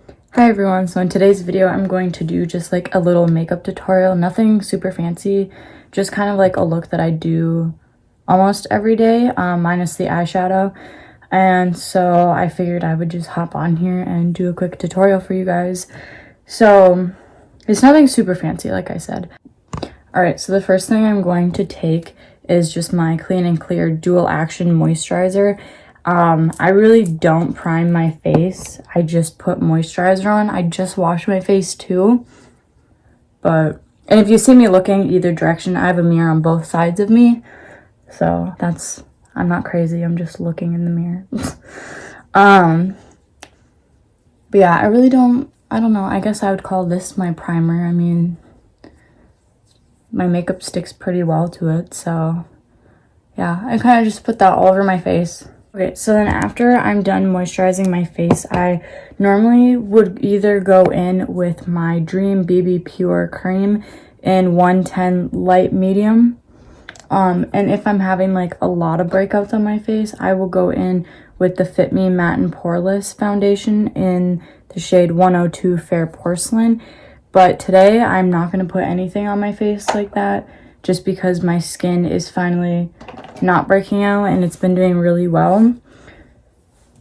Hi everyone, so in today's video I'm going to do just like a little makeup tutorial, nothing super fancy, just kind of like a look that I do almost every day, minus the eyeshadow. And so I figured I would just hop on here and do a quick tutorial for you guys. So it's nothing super fancy, like I said. Alright, so the first thing I'm going to take is just my Clean and Clear Dual Action Moisturizer. I really don't prime my face. I just put moisturizer on. I just wash my face too. And if you see me looking either direction, I have a mirror on both sides of me. So I'm not crazy. I'm just looking in the mirror. But yeah, I don't know. I guess I would call this my primer. I mean, my makeup sticks pretty well to it. So yeah, I kind of just put that all over my face. Okay, so then after I'm done moisturizing my face, I normally would either go in with my Dream BB Pure Cream in 110 Light Medium. And if I'm having like a lot of breakouts on my face, I will go in with the Fit Me Matte and Poreless Foundation in the shade 102 Fair Porcelain. But today I'm not going to put anything on my face like that, just because my skin is finally not breaking out and it's been doing really well.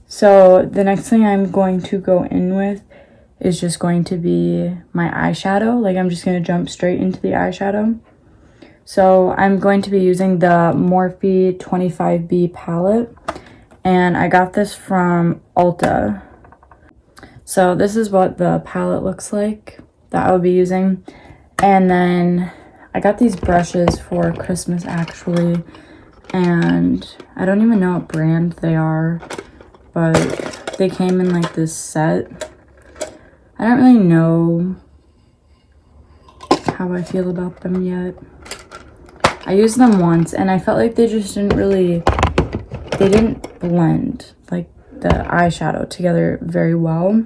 So the next thing I'm going to go in with is just going to be my eyeshadow. Like, I'm just going to jump straight into the eyeshadow. So I'm going to be using the Morphe 25B palette, and I got this from Ulta. So this is what the palette looks like that I'll be using. And then I got these brushes for Christmas actually, and I don't even know what brand they are, but they came in like this set. I don't really know how I feel about them yet. I used them once and I felt like they just didn't blend like the eyeshadow together very well.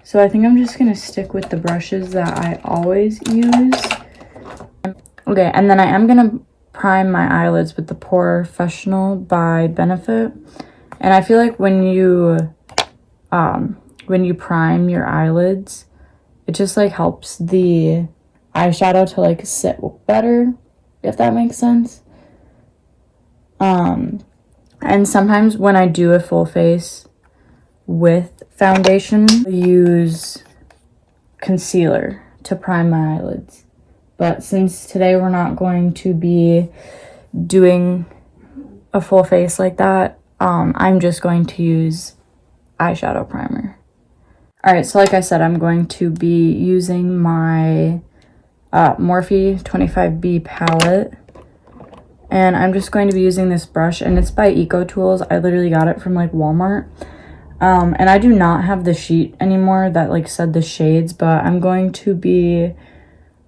So I think I'm just gonna stick with the brushes that I always use. Okay, and then I am gonna prime my eyelids with the Professional by Benefit. And I feel like when you prime your eyelids, it just like helps the eyeshadow to like sit better, if that makes sense. And sometimes when I do a full face with foundation, I use concealer to prime my eyelids. But since today we're not going to be doing a full face like that, I'm just going to use eyeshadow primer. Alright, so like I said, I'm going to be using my Morphe 25B palette. And I'm just going to be using this brush, and it's by Eco Tools. I literally got it from like Walmart. And I do not have the sheet anymore that like said the shades, but I'm going to be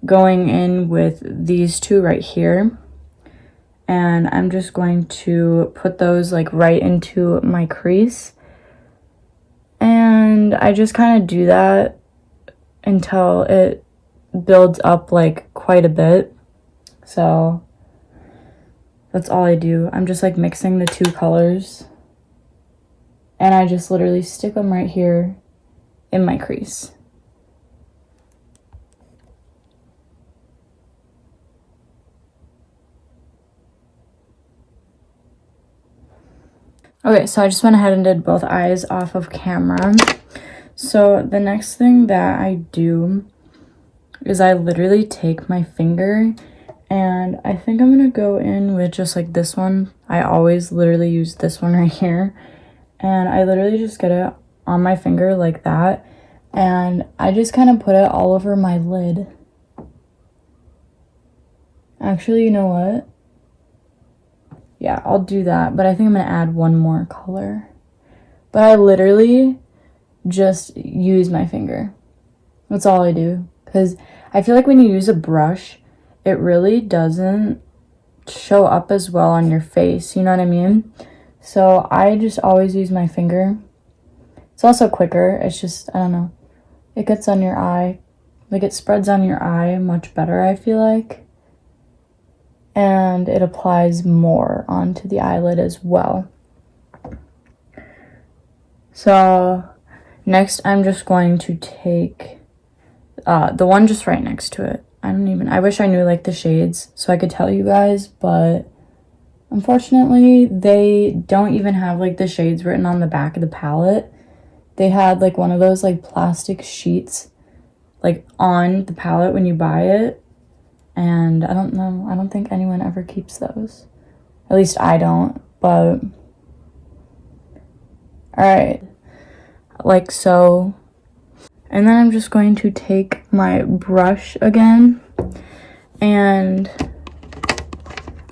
going in with these two right here. And I'm just going to put those like right into my crease. And I just kind of do that until it builds up like quite a bit. So that's all I do. I'm just like mixing the two colors. And I just literally stick them right here in my crease. Okay, so I just went ahead and did both eyes off of camera. So the next thing that I do is I literally take my finger, and I think I'm gonna go in with just like this one. I always literally use this one right here. And I literally just get it on my finger like that. And I just kind of put it all over my lid. Actually, you know what? Yeah, I'll do that. But I think I'm going to add one more color. But I literally just use my finger. That's all I do. Because I feel like when you use a brush, it really doesn't show up as well on your face. You know what I mean? So I just always use my finger. It's also quicker. It's just, I don't know. It gets on your eye. Like, it spreads on your eye much better, I feel like. And it applies more onto the eyelid as well. So Next, I'm just going to take the one just right next to it. I wish I knew like the shades so I could tell you guys, but unfortunately they don't even have like the shades written on the back of the palette. They had like one of those like plastic sheets like on the palette when you buy it, and I don't know, I don't think anyone ever keeps those. At least I don't, but alright, like so. And then I'm just going to take my brush again, and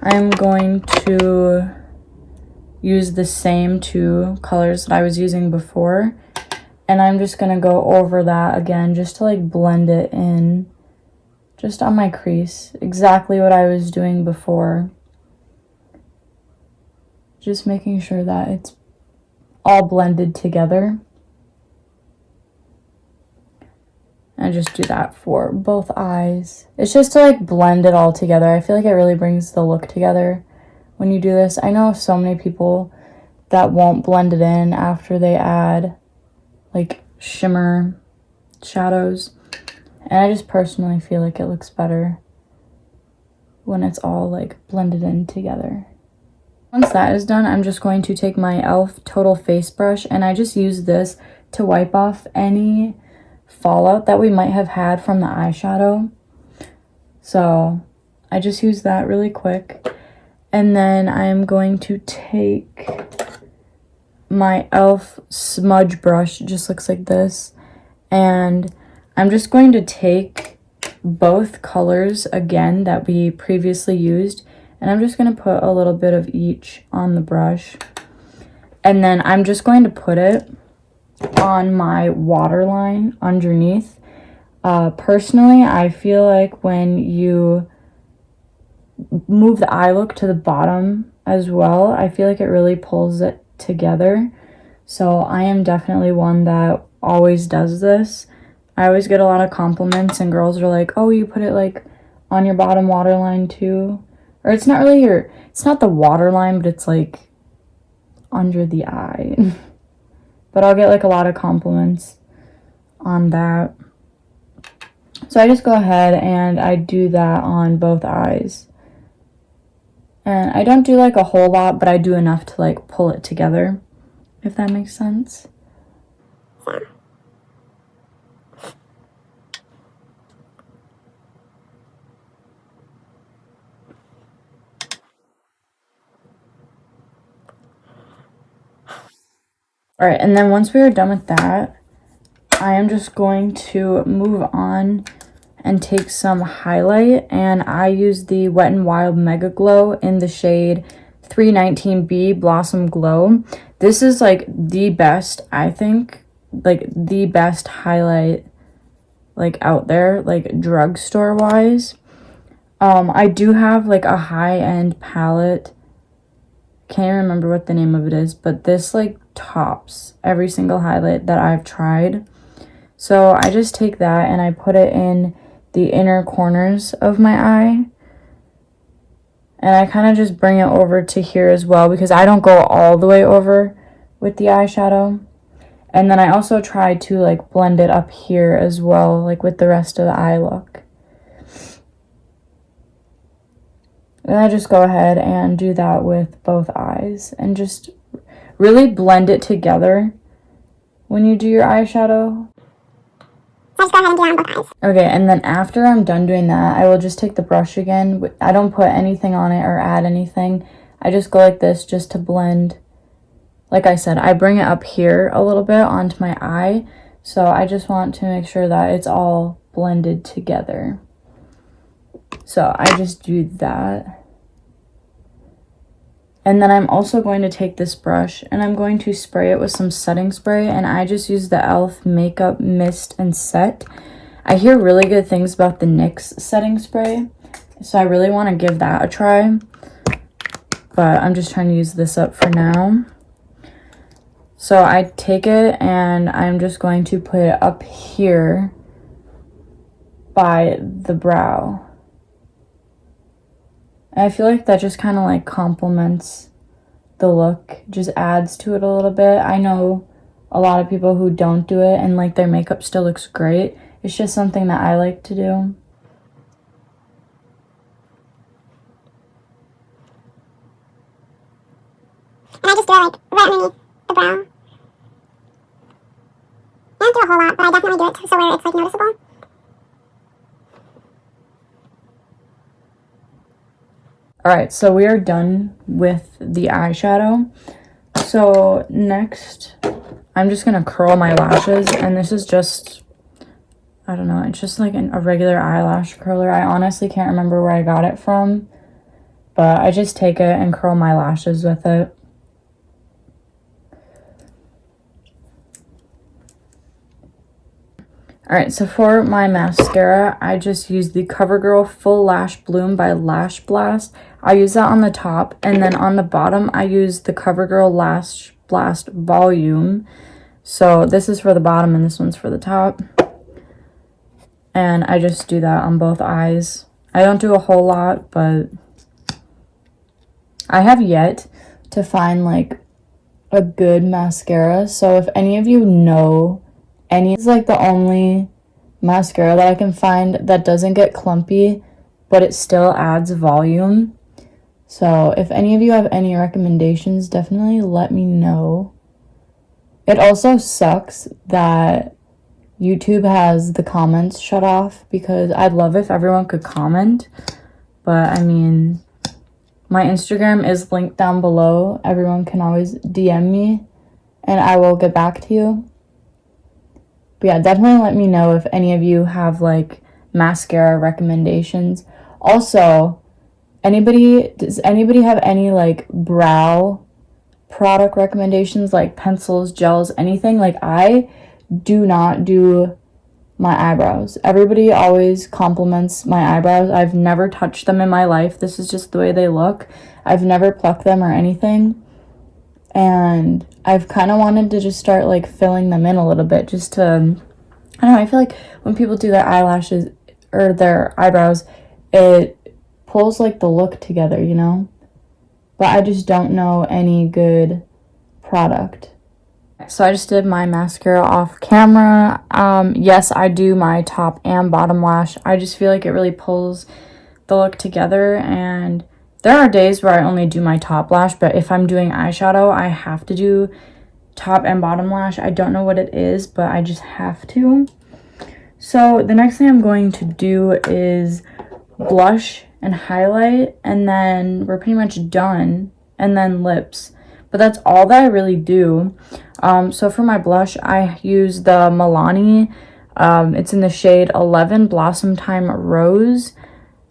I'm going to use the same two colors that I was using before, and I'm just going to go over that again just to like blend it in just on my crease, exactly what I was doing before. Just making sure that it's all blended together. I just do that for both eyes. It's just to like blend it all together. I feel like it really brings the look together when you do this. I know so many people that won't blend it in after they add like shimmer shadows. And I just personally feel like it looks better when it's all like blended in together. Once that is done, I'm just going to take my e.l.f. Total Face Brush, and I just use this to wipe off any fallout that we might have had from the eyeshadow. So I just use that really quick, and then I'm going to take my e.l.f. smudge brush. It just looks like this, and I'm just going to take both colors again that we previously used, and I'm just going to put a little bit of each on the brush, and then I'm just going to put it on my waterline underneath. Personally, I feel like when you move the eye look to the bottom as well, I feel like it really pulls it together. So I am definitely one that always does this. I always get a lot of compliments, and girls are like, oh, you put it like on your bottom waterline too. Or it's not really it's not the waterline, but it's like under the eye. But I'll get like a lot of compliments on that. So I just go ahead and I do that on both eyes. And I don't do like a whole lot, but I do enough to like pull it together, if that makes sense. Alright, and then once we are done with that, I am just going to move on and take some highlight, and I use the Wet n Wild Mega Glow in the shade 319B Blossom Glow. This is like the best, I think, like the best highlight like out there, like drugstore wise. I do have like a high-end palette. Can't remember what the name of it is, but this like tops every single highlight that I've tried. So I just take that and I put it in the inner corners of my eye, and I kind of just bring it over to here as well, because I don't go all the way over with the eyeshadow. And then I also try to like blend it up here as well, like with the rest of the eye look. And I just go ahead and do that with both eyes and just really blend it together when you do your eyeshadow. So just go ahead and do that on both eyes. Okay, and then after I'm done doing that, I will just take the brush again. I don't put anything on it or add anything. I just go like this just to blend. Like I said, I bring it up here a little bit onto my eye. So I just want to make sure that it's all blended together. So I just do that. And then I'm also going to take this brush and I'm going to spray it with some setting spray, and I just use the e.l.f. Makeup Mist and Set. I hear really good things about the NYX setting spray, so I really want to give that a try. But I'm just trying to use this up for now. So I take it and I'm just going to put it up here by the brow. And I feel like that just kind of like complements the look, just adds to it a little bit. I know a lot of people who don't do it and like their makeup still looks great. It's just something that I like to do. And I just do it like right underneath the brow. I don't do a whole lot, but I definitely do it so where it's like noticeable. Alright, so we are done with the eyeshadow. So next, I'm just going to curl my lashes, and this is just, I don't know, it's just like a regular eyelash curler. I honestly can't remember where I got it from, but I just take it and curl my lashes with it. Alright, so for my mascara, I just use the CoverGirl Full Lash Bloom by Lash Blast. I use that on the top, and then on the bottom, I use the CoverGirl Lash Blast Volume. So this is for the bottom, and this one's for the top. And I just do that on both eyes. I don't do a whole lot, but I have yet to find, like, a good mascara. So if any of you know it's like the only mascara that I can find that doesn't get clumpy, but it still adds volume. So if any of you have any recommendations, definitely let me know. It also sucks that YouTube has the comments shut off, because I'd love if everyone could comment. But I mean, my Instagram is linked down below. Everyone can always DM me and I will get back to you. But yeah, definitely let me know if any of you have like mascara recommendations. Also, does anybody have any like brow product recommendations, like pencils, gels, anything? Like, I do not do my eyebrows. Everybody always compliments my eyebrows. I've never touched them in my life. This is just the way they look. I've never plucked them or anything. And I've kind of wanted to just start like filling them in a little bit, just to, I don't know, I feel like when people do their eyelashes or their eyebrows, it pulls like the look together, you know? But I just don't know any good product. So I just did my mascara off camera. Yes, I do my top and bottom lash. I just feel like it really pulls the look together, and there are days where I only do my top lash, but if I'm doing eyeshadow, I have to do top and bottom lash. I don't know what it is, but I just have to. So the next thing I'm going to do is blush and highlight, and then we're pretty much done, and then lips. But that's all that I really do. So for my blush, I use the Milani. It's in the shade 11 Blossom Time Rose,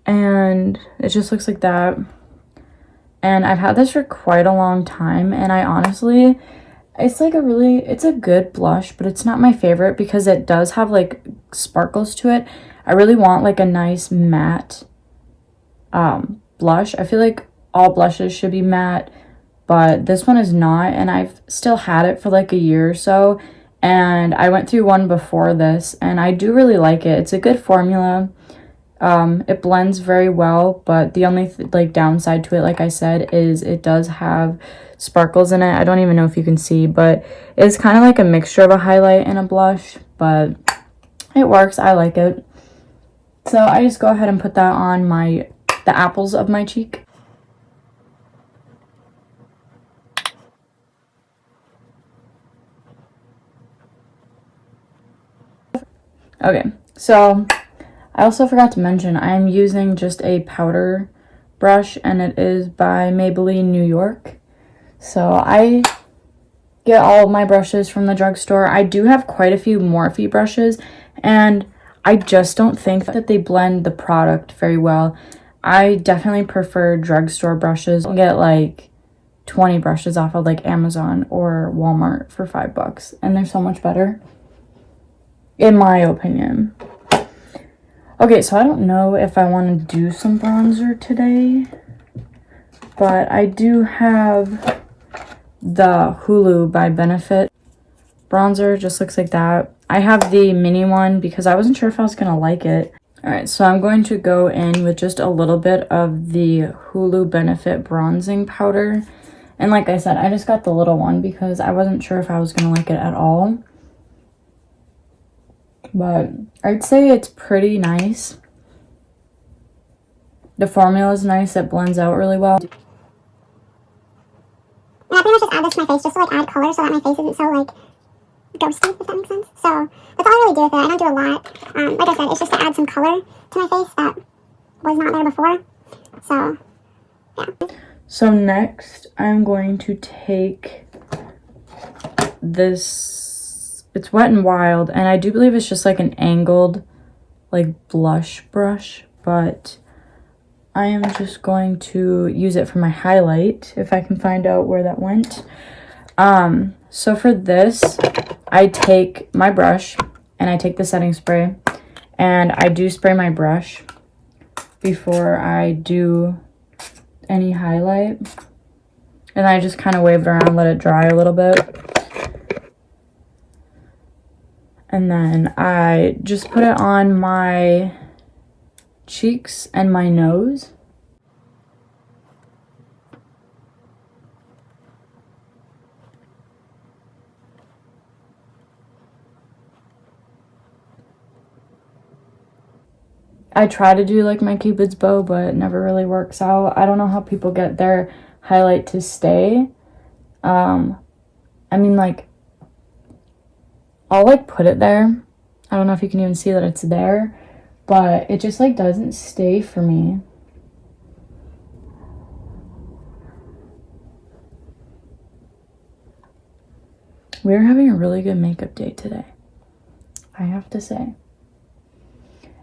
and it just looks like that. And I've had this for quite a long time, and I honestly, it's a good blush, but it's not my favorite because it does have like sparkles to it. I really want like a nice matte blush. I feel like all blushes should be matte, but this one is not, and I've still had it for like a year or so, and I went through one before this, and I do really like it. It's a good formula. It blends very well, but the only like downside to it, like I said, is it does have sparkles in it. I don't even know if you can see, but it's kind of like a mixture of a highlight and a blush, but it works. I like it. So I just go ahead and put that on the apples of my cheek. Okay, so I also forgot to mention I am using just a powder brush, and it is by Maybelline New York. So I get all of my brushes from the drugstore. I do have quite a few Morphe brushes, and I just don't think that they blend the product very well. I definitely prefer drugstore brushes. I'll get like 20 brushes off of like Amazon or Walmart for $5, and they're so much better, in my opinion. Okay, so I don't know if I want to do some bronzer today, but I do have the Hulu by Benefit bronzer. Just looks like that. I have the mini one because I wasn't sure if I was going to like it. Alright, so I'm going to go in with just a little bit of the Hulu Benefit bronzing powder, And like I said, I just got the little one because I wasn't sure if I was going to like it at all. But I'd say it's pretty nice. The formula is nice. It blends out really well. And I pretty much just add this to my face just to like add color so that my face isn't so like ghosty, if that makes sense. So that's all I really do with it. I don't do a lot. Like I said, it's just to add some color to my face that was not there before. So, yeah. So next, I'm going to take this, it's Wet n Wild, and I do believe it's just like an angled, like blush brush, but I am just going to use it for my highlight, if I can find out where that went. So for this, I take my brush, and I take the setting spray, and I do spray my brush before I do any highlight, and I just kind of wave it around, let it dry a little bit, and then I just put it on my cheeks and my nose. I try to do like my Cupid's bow, but it never really works out. I don't know how people get their highlight to stay. I mean, like, I'll like put it there. I don't know if you can even see that it's there, but it just like doesn't stay for me. We're having a really good makeup day today, I have to say.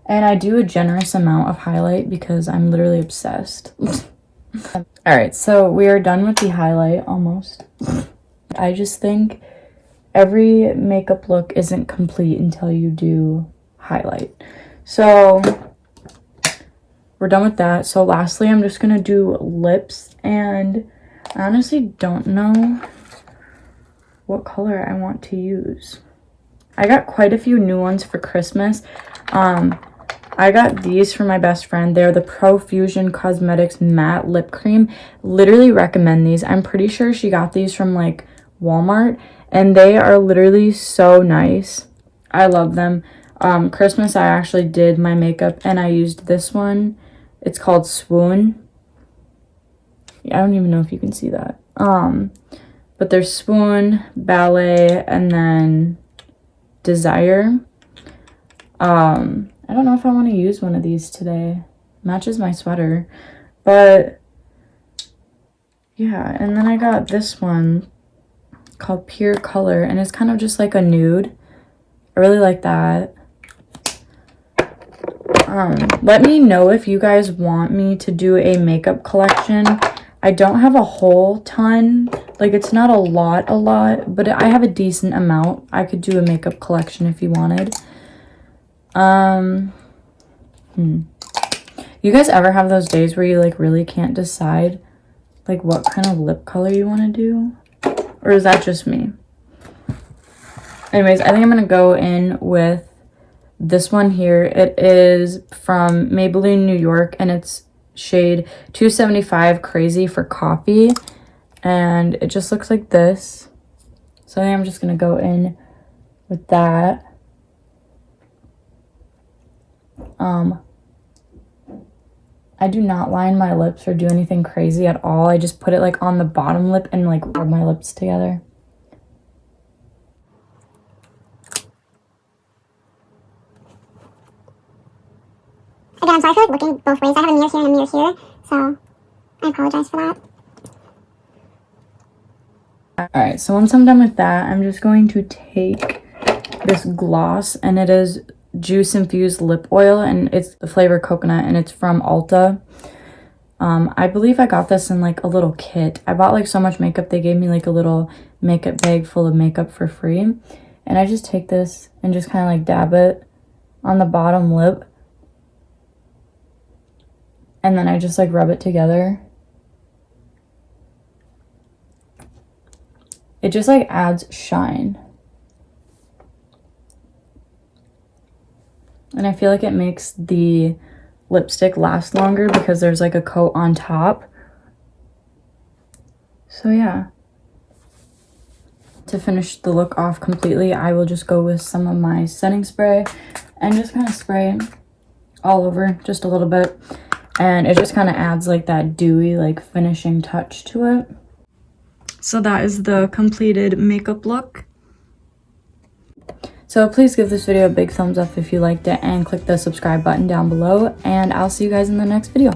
And I do a generous amount of highlight because I'm literally obsessed. Alright, so we are done with the highlight, almost. I just think every makeup look isn't complete until you do highlight. So, we're done with that. So lastly, I'm just going to do lips. And I honestly don't know what color I want to use. I got quite a few new ones for Christmas. I got these from my best friend. They're the Profusion Cosmetics Matte Lip Cream. Literally recommend these. I'm pretty sure she got these from like Walmart, and they are literally so nice. I love them. Christmas, I actually did my makeup and I used this one. It's called Swoon. I don't even know if you can see that. But there's Swoon, Ballet, and then Desire. I don't know if I want to use one of these today. Matches my sweater. But yeah, and then I got this one called Pure Color, and it's kind of just like a nude. I really like that. Let me know if you guys want me to do a makeup collection. I don't have a whole ton. Like, it's not a lot, but I have a decent amount. I could do a makeup collection if you wanted. You guys ever have those days where you like really can't decide like what kind of lip color you want to do? Or is that just me? Anyways, I think I'm gonna go in with this one here. It is from Maybelline New York, and it's shade 275 Crazy for Coffee, and it just looks like this. So I think I'm just gonna go in with that. I do not line my lips or do anything crazy at all. I just put it like on the bottom lip and like rub my lips together. Again, I'm sorry for like looking both ways. I have a mirror here and a mirror here, so I apologize for that. Alright, so once I'm done with that, I'm just going to take this gloss, and it is Juice Infused Lip Oil, and it's the flavor coconut, and it's from Ulta. I believe I got this in like a little kit. I bought like so much makeup, they gave me like a little makeup bag full of makeup for free. And I just take this and just kind of like dab it on the bottom lip. And then I just like rub it together. It just like adds shine. And I feel like it makes the lipstick last longer because there's like a coat on top. So yeah. To finish the look off completely, I will just go with some of my setting spray and just kind of spray all over just a little bit. And it just kind of adds like that dewy, like finishing touch to it. So that is the completed makeup look. So please give this video a big thumbs up if you liked it, and click the subscribe button down below, and I'll see you guys in the next video.